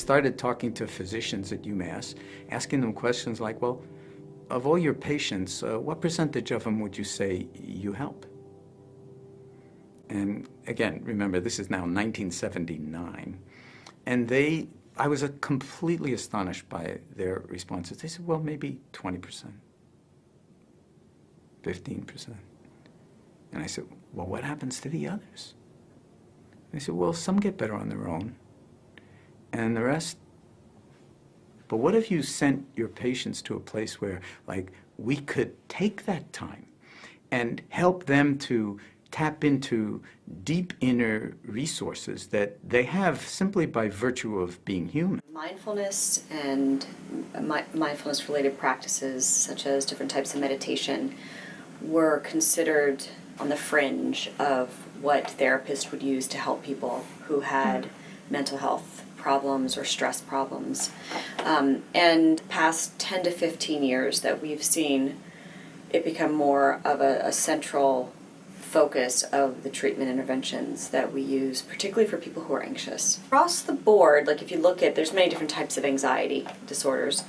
Started talking to physicians at UMass, asking them questions like, well, of all your patients, what percentage of them would you say you help? And again, remember, this is now 1979. And I was completely astonished by their responses. They said, well, maybe 20%, 15%. And I said, well, what happens to the others? And they said, well, some get better on their own, and the rest. But what if you sent your patients to a place where, like, we could take that time and help them to tap into deep inner resources that they have simply by virtue of being human? Mindfulness and mindfulness-related practices, such as different types of meditation, were considered on the fringe of what therapists would use to help people who had mental health problems or stress problems. And past 10 to 15 years that we've seen it become more of a central focus of the treatment interventions that we use, particularly for people who are anxious. Across the board, like if you look at, there's many different types of anxiety disorders,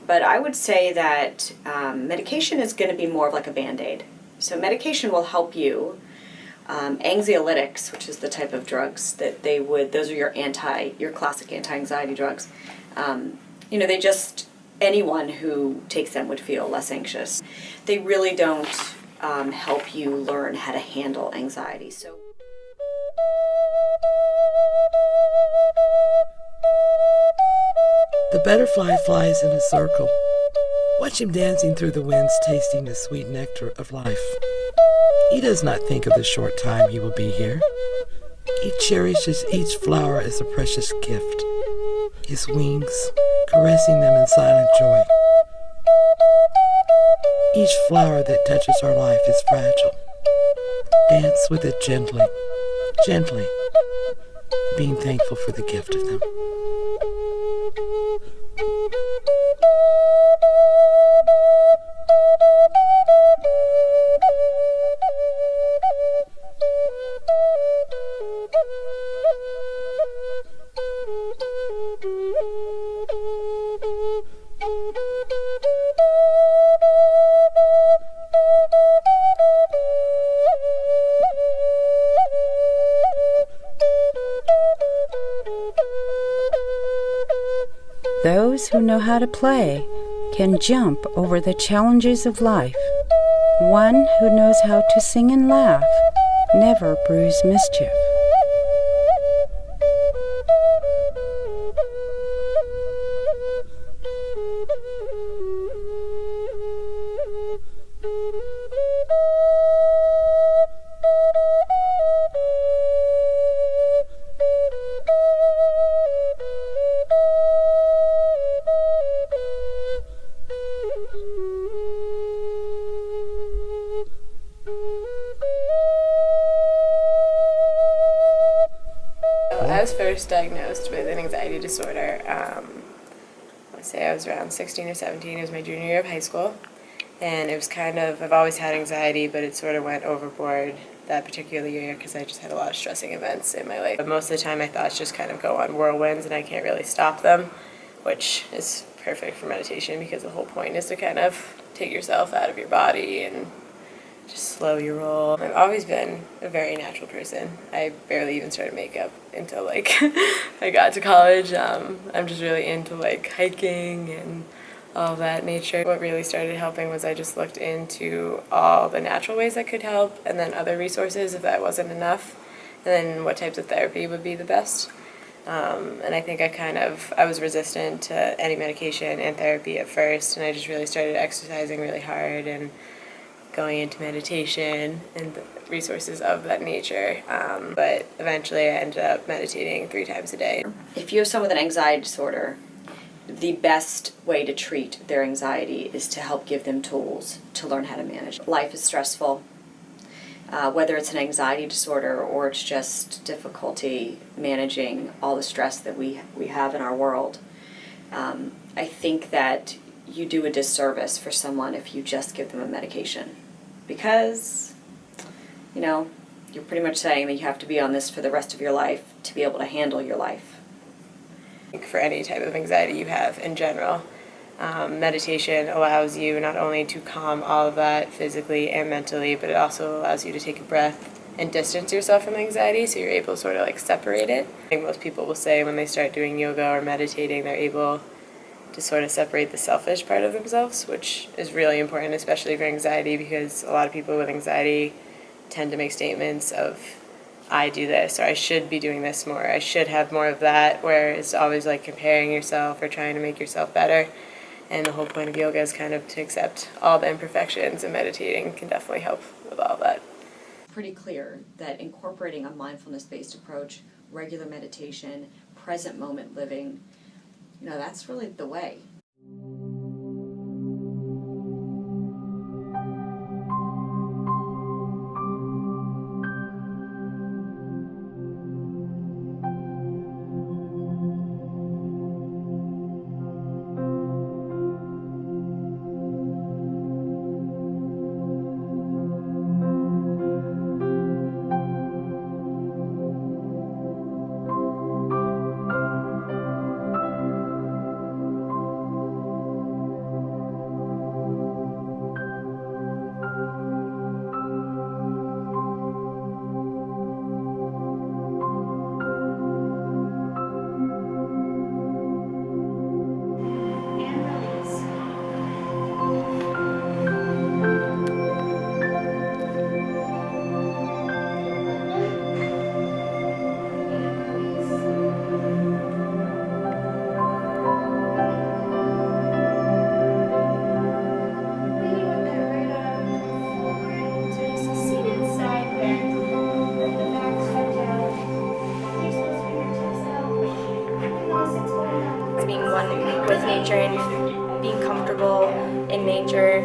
but I would say that medication is going to be more of like a Band-Aid. So medication will help you. Anxiolytics, which is the type of drugs that those are your classic anti-anxiety drugs. Anyone who takes them would feel less anxious. They really don't help you learn how to handle anxiety. So. The butterfly flies in a circle. Watch him dancing through the winds, tasting the sweet nectar of life. He does not think of the short time he will be here. He cherishes each flower as a precious gift, his wings caressing them in silent joy. Each flower that touches our life is fragile. Dance with it gently, gently, being thankful for the gift of them. Those who know how to play can jump over the challenges of life. One who knows how to sing and laugh never brews mischief. I was first diagnosed with an anxiety disorder. I would say I was around 16 or 17. It was my junior year of high school. And it was I've always had anxiety, but it sort of went overboard that particular year because I just had a lot of stressing events in my life. But most of the time my thoughts just kind of go on whirlwinds and I can't really stop them, which is perfect for meditation because the whole point is to kind of take yourself out of your body and just slow your roll. I've always been a very natural person. I barely even started makeup until I got to college. I'm just really into hiking and all of that nature. What really started helping was I just looked into all the natural ways that could help and then other resources if that wasn't enough, and then what types of therapy would be the best. And I think I was resistant to any medication and therapy at first, and I just really started exercising really hard and going into meditation and the resources of that nature. But eventually I ended up meditating 3 times a day. If you have someone with an anxiety disorder, the best way to treat their anxiety is to help give them tools to learn how to manage. Life is stressful. Whether it's an anxiety disorder or it's just difficulty managing all the stress that we have in our world, I think that you do a disservice for someone if you just give them a medication. Because, you're pretty much saying that you have to be on this for the rest of your life to be able to handle your life. For any type of anxiety you have in general. Meditation allows you not only to calm all of that physically and mentally, but it also allows you to take a breath and distance yourself from anxiety, so you're able to sort of like separate it. I think most people will say when they start doing yoga or meditating, they're able to sort of separate the selfish part of themselves, which is really important, especially for anxiety, because a lot of people with anxiety tend to make statements of, I do this, or I should be doing this more, I should have more of that, where it's always like comparing yourself or trying to make yourself better. And the whole point of yoga is kind of to accept all the imperfections, and meditating can definitely help with all that. Pretty clear that incorporating a mindfulness-based approach, regular meditation, present moment living, that's really the way. Being one with nature and being comfortable in nature,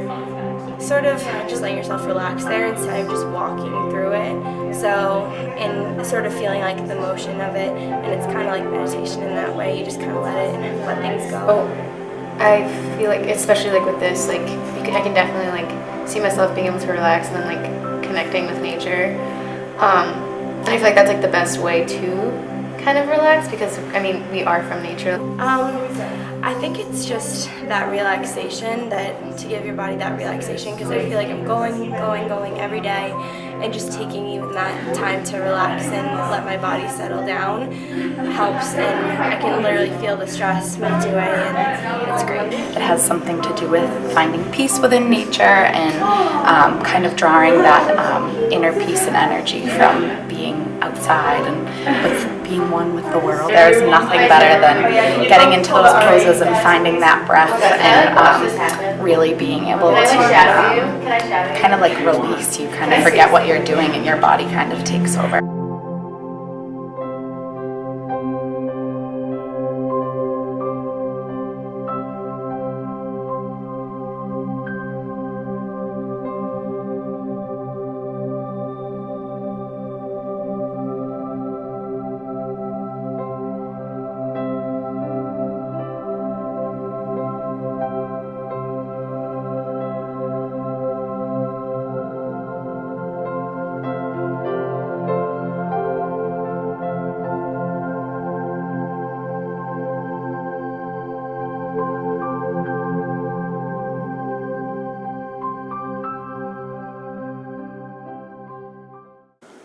sort of just letting yourself relax there instead of just walking through it. So, and sort of feeling like the motion of it, and it's kind of like meditation in that way. You just kind of let things go. I feel like, especially like with this, like I can definitely like see myself being able to relax and then like connecting with nature. And I feel like that's like the best way to kind of relax, because I mean we are from nature. I think it's just that relaxation, that to give your body that relaxation, because I feel like I'm going every day, and just taking even that time to relax and let my body settle down helps, and I can literally feel the stress melt away, and it's great. It has something to do with finding peace within nature and kind of drawing that inner peace and energy from being outside and with being one with the world. There's nothing better than getting into those poses and finding that breath and really being able to kind of like release. You kind of forget what you're doing and your body kind of takes over.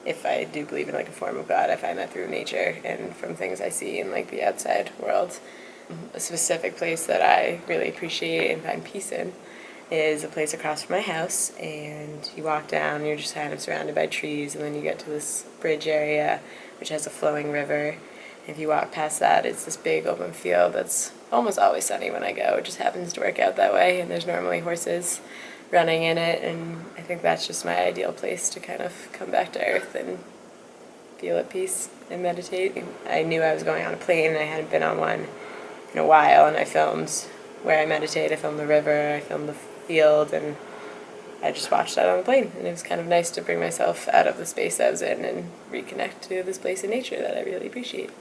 If I do believe in like a form of God, I find that through nature and from things I see in like the outside world. A specific place that I really appreciate and find peace in is a place across from my house, and you walk down and you're just kind of surrounded by trees, and then you get to this bridge area which has a flowing river. If you walk past that, it's this big open field that's almost always sunny when I go. It just happens to work out that way, and there's normally horses running in it, and I think that's just my ideal place to kind of come back to earth and feel at peace and meditate. I knew I was going on a plane, and I hadn't been on one in a while, and I filmed where I meditate, I filmed the river, I filmed the field, and I just watched that on the plane, and it was kind of nice to bring myself out of the space I was in and reconnect to this place in nature that I really appreciate.